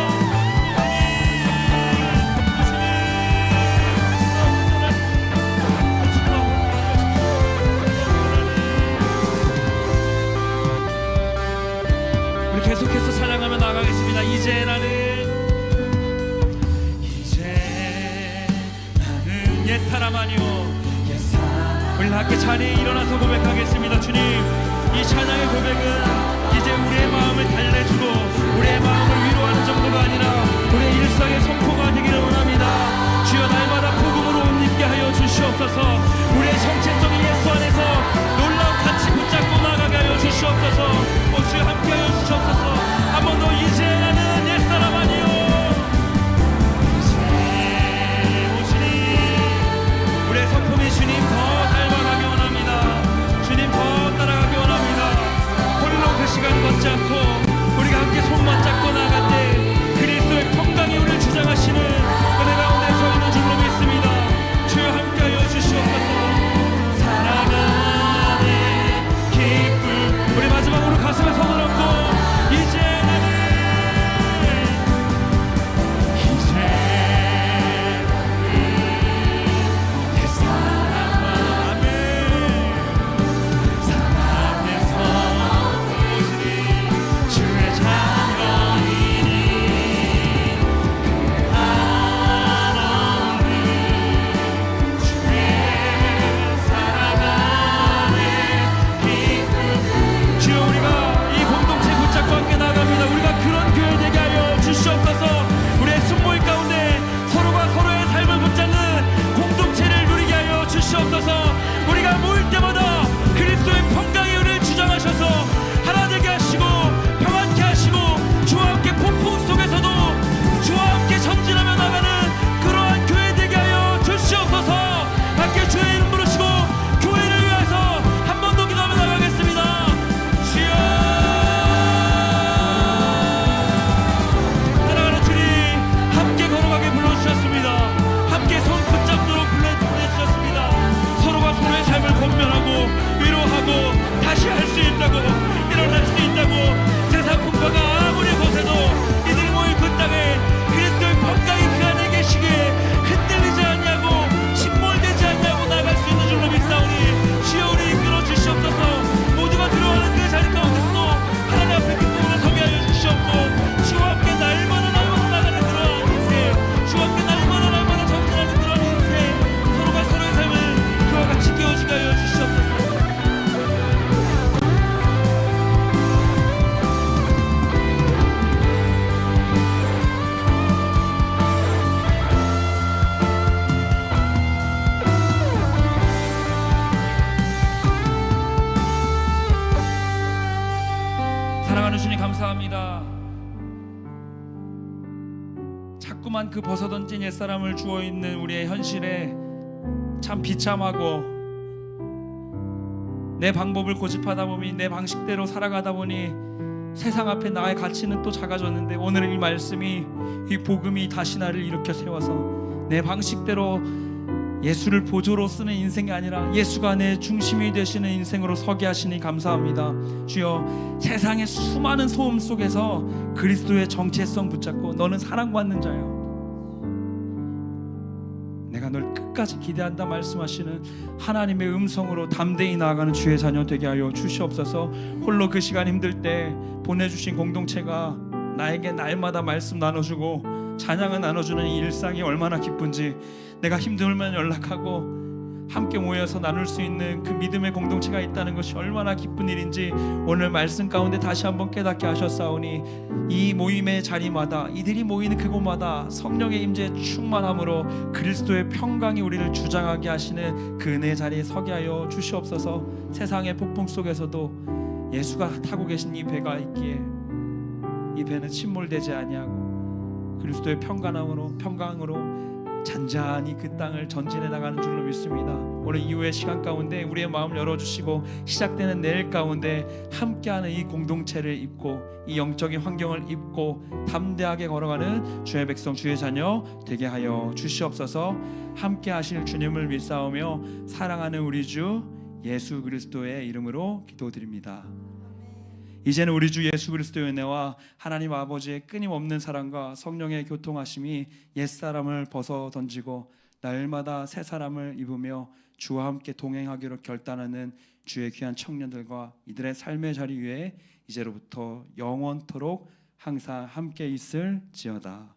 A: 우리 계속해서 찬양하며 나가겠습니다. 이제 나는 옛사람 아니오. 우리 함께 자리에 일어나서 고백하겠습니다. 주님, 이 찬양의 고백은 이제 우리의 마음을 달래주고 우리의 마음을 위로하는 정도가 아니라 우리의 일상의 선포가 되기를 원합니다. 주여, 날마다 복음으로 옷 입게 하여 주시옵소서. 우리의 정체성이 예수 안에서 놀라운 가치 붙잡고 나가게 하여 주시옵소서. 주여, 함께 하여 주시옵소서. 한 번 더, 이제 나는 옛사람 아니오. 우리의 성품이 주님 더 닮아가기 원합니다. 주님 더 따라가기 원합니다. 홀로 그 시간 걷지 않고 우리가 함께 손만 잡고 나가자. 자꾸만 그 벗어던진 옛사람을 주어 있는 우리의 현실에 참 비참하고, 내 방법을 고집하다 보니, 내 방식대로 살아가다 보니 세상 앞에 나의 가치는 또 작아졌는데, 오늘 이 말씀이, 이 복음이 다시 나를 일으켜 세워서 내 방식대로 예수를 보조로 쓰는 인생이 아니라 예수가 내 중심이 되시는 인생으로 서게 하시니 감사합니다. 주여, 세상의 수많은 소음 속에서 그리스도의 정체성 붙잡고 너는 사랑받는 자여, 내가 널 끝까지 기대한다 말씀하시는 하나님의 음성으로 담대히 나아가는 주의 자녀 되게 하여 주시옵소서. 홀로 그 시간 힘들 때 보내주신 공동체가 나에게 날마다 말씀 나눠주고 찬양을 나눠주는 이 일상이 얼마나 기쁜지, 내가 힘들면 연락하고 함께 모여서 나눌 수 있는 그 믿음의 공동체가 있다는 것이 얼마나 기쁜 일인지 오늘 말씀 가운데 다시 한번 깨닫게 하셨사오니, 이 모임의 자리마다, 이들이 모이는 그곳마다 성령의 임재 충만함으로 그리스도의 평강이 우리를 주장하게 하시는 그 은혜의 자리에 서게 하여 주시옵소서. 세상의 폭풍 속에서도 예수가 타고 계신 이 배가 있기에 이 배는 침몰되지 아니하고 그리스도의 평강으로 잔잔히 그 땅을 전진해 나가는 줄로 믿습니다. 오늘 이후의 시간 가운데 우리의 마음 열어주시고 시작되는 내일 가운데 함께하는 이 공동체를 입고 이 영적인 환경을 입고 담대하게 걸어가는 주의 백성, 주의 자녀 되게 하여 주시옵소서. 함께하실 주님을 믿사오며 사랑하는 우리 주 예수 그리스도의 이름으로 기도드립니다. 이제는 우리 주 예수 그리스도의 은혜와 하나님 아버지의 끊임없는 사랑과 성령의 교통하심이 옛사람을 벗어 던지고 날마다 새 사람을 입으며 주와 함께 동행하기로 결단하는 주의 귀한 청년들과 이들의 삶의 자리 위에 이제로부터 영원토록 항상 함께 있을지어다.